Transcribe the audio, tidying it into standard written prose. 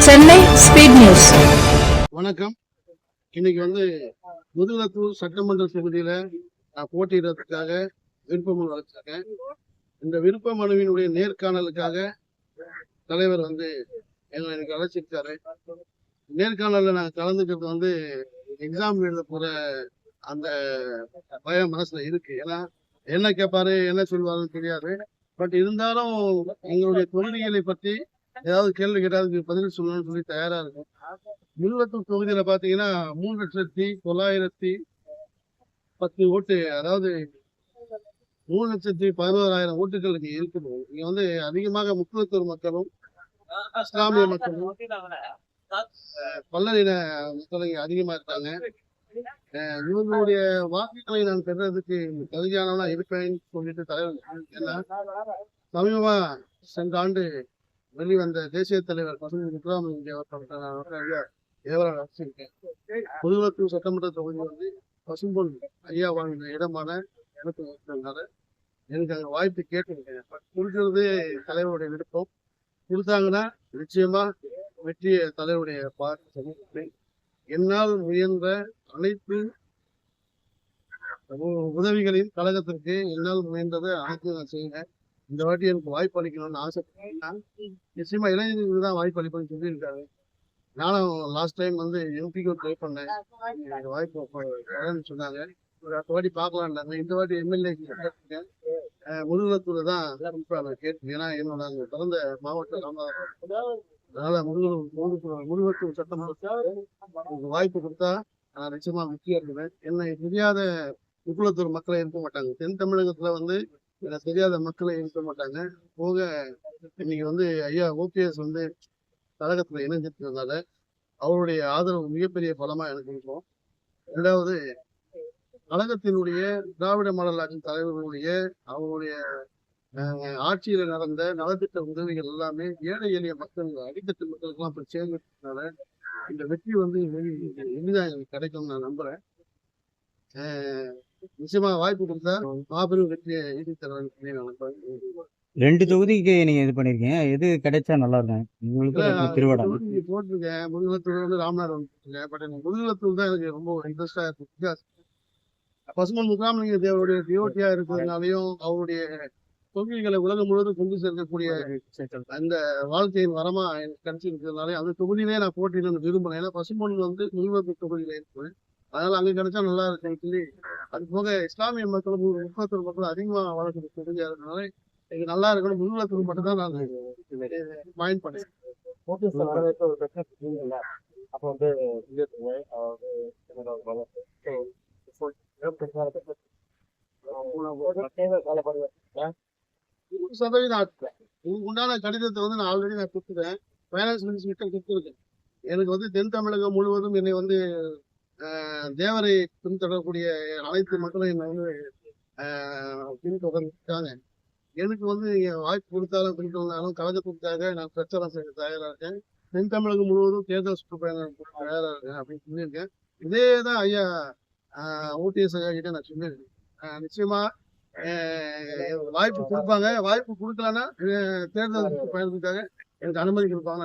Chennai speed news. வணக்கம். இன்னைக்கு முதுகுளத்தூர் சட்டமன்ற தொகுதியில நான் போட்டியிடறதுக்காக விருப்ப மனு அளிச்சிருக்கேன். இந்த விருப்ப மனுவினுடைய நேர்காணலுக்காக தலைவர் எங்களை எனக்கு அழைச்சிருக்காரு. நேர்காணல்ல நான் கலந்துக்கிறது எக்ஸாம் எழுத போற அந்த பயம் மனசுல இருக்கு. ஏன்னா என்ன கேட்பாரு என்ன சொல்லுவாருன்னு தெரியாது. பட் இருந்தாலும் எங்களுடைய தொகுதிகளை பற்றி ஏதாவது கேள்வி கேட்டால் பதில் சொல்லணும்னு சொல்லி தயாரா இருக்கும். விழுவத்தூர் தொகுதியில பாத்தீங்கன்னா 3,910 ஓட்டு, அதாவது 3,11,000 ஓட்டுகள் இங்க இருக்குது. இங்க அதிகமாக முக்குளத்தூர் மக்களும் இஸ்லாமிய மக்களும் பல்லரின மக்கள் இங்க அதிகமா இருக்காங்க. இவங்களுடைய வாக்குகளை நான் பெறுறதுக்கு தகுதியானவனா இருப்பேன்னு சொல்லிட்டு தலைவர். ஏன்னா சமீபமா சென்ற ஆண்டு வெளிவந்த தேசிய தலைவர் பசுமன் முத்துராமலிங்க அவர்கள் வச்சிருக்கேன். முதுகுளத்தூர் சட்டமன்ற தொகுதி பசும்பொன் ஐயா வாழ்ந்த இடமான இடத்துல இருக்கிறதுனால எனக்கு அங்க வாய்ப்பு கேட்டிருக்கேன். கொடுக்கறது தலைவருடைய விருப்பம். கொடுத்தாங்கன்னா நிச்சயமா வெற்றிய தலைவருடைய பார்த்து என்னால் முயன்ற அனைத்து உதவிகளின் கழகத்திற்கு என்னால் முயன்றதை அனைத்து நான் செய்வேன். இந்த வாட்டி எனக்கு வாய்ப்பு அளிக்கணும்னு ஆசைப்பட்டேன். நிச்சயமா இளைஞர்களுக்கு தான் வாய்ப்பு அளிப்பேன்னு சொல்லியிருக்காரு. நானும் லாஸ்ட் டைம் எம்பிக்கு ட்ரை பண்ணேன். எனக்கு வாய்ப்பு சொன்னாங்க. அடுத்த வாட்டி பார்க்கலான்டாங்க. இந்த வாட்டி எம்எல்ஏ முதுகுளத்தூர்ல தான் நான் கேட்டேன். ஏன்னா என்னோட அங்க பிறந்த மாவட்டம். அதனால முதுகுளத்தூர் சட்டமன்ற வாய்ப்பு கொடுத்தா நான் நிச்சயமா முக்கியம் இருக்குவேன். என்னை தெரியாத முக்குளத்தூர் மக்களை இருக்க மாட்டாங்க. தென் தமிழகத்துல எனக்கு தெரியாத மக்களை இருக்க மாட்டாங்க. போக இன்னைக்கு ஐயா ஓபிஎஸ் கழகத்துல இணைஞ்சிருக்கிறதுனால அவருடைய ஆதரவு மிகப்பெரிய பலமா எனக்கு இருக்கும். இரண்டாவது, கழகத்தினுடைய திராவிட மாடல் ஆட்சி தலைவர்களுடைய அவருடைய ஆட்சியில நடந்த நலத்திட்ட உதவிகள் எல்லாமே ஏழை எளிய மக்கள், அடித்தட்டு மக்களுக்கு எல்லாம் போய் சேர்ந்ததுனால இந்த வெற்றி எளிதா எனக்கு கிடைக்கும் நான் நம்புறேன். நிச்சயமா வாய்ப்பு கொடுத்தா மாபெரும் வெற்றியை ஈட்டி தருவாங்க நான் நம்புறேன். 2 தொகுதிக்கு நீங்க இது பண்ணிருக்கீங்க. எது கிடைச்சா நல்லா இருக்கும்? திருவிழா போட்டிருக்கேன். முதுகுளத்தூர் ராமநாதபுரம் போட்டிருக்கேன். பட் எனக்கு முதுகுளத்தூர் தான் எனக்கு ரொம்ப இன்ட்ரெஸ்டா இருக்கு. பசுமன் முத்துராமலிங்க தேவருடைய டிஓடியா இருக்கிறதுனாலையும் அவருடைய தொகுதிகளை உலகம் முழுவதும் கொண்டு சேர்க்கக்கூடிய அந்த வாழ்க்கையின் வரமா எனக்கு கிடைச்சிருக்கிறதுனாலே அந்த தொகுதியிலே நான் போட்டியிட விரும்புறேன். ஏன்னா பசுமன் முதுகுளத்தூர் தொகுதியில இருக்கு. அதனால அங்க கிடைச்சா நல்லா இருக்குன்னு சொல்லி, அது போக இஸ்லாமிய மக்களும் முக்குளத்தூர் மக்களும் அதிகமா வளர்க்கிற தொகுதியா இருக்கிறதுனால இது நல்லா இருக்கணும். முதுகுளத்தூர் மட்டும் தான் நான் மைண்ட் பண்ணேன். இதுக்கு உண்டான கடிதத்தை நான் ஆல்ரெடி நான் கொடுத்துட்டேன். ஃபைனான்ஸ் மினிஸ்டர் கொடுத்துருக்கேன். எனக்கு தென் தமிழகம் முழுவதும் என்னை தேவரை பின்தொடரக்கூடிய அனைத்து மக்களும் என்னை பின்தொடர்ந்துட்டாங்க. எனக்கு வாய்ப்பு கொடுத்தாலும் பிடிக்கலனாலும் கழகத்திற்காக நான் பிரச்சாரம் செய்ய தயாரா இருக்கேன். தென் தமிழகம் முழுவதும் தேர்தல் சுற்றுப்பயணம் தயாரா இருக்கேன் அப்படின்னு சொல்லியிருக்கேன். இதேதான் ஐயா ஓபிஎஸ் ஐயா கிட்ட நான் சொல்லியிருக்கேன். நிச்சயமா வாய்ப்பு கொடுப்பாங்க. வாய்ப்பு கொடுக்கலன்னா தேர்தல் சுற்றுப்பயணத்துக்காக எனக்கு அனுமதி கொடுப்பாங்க.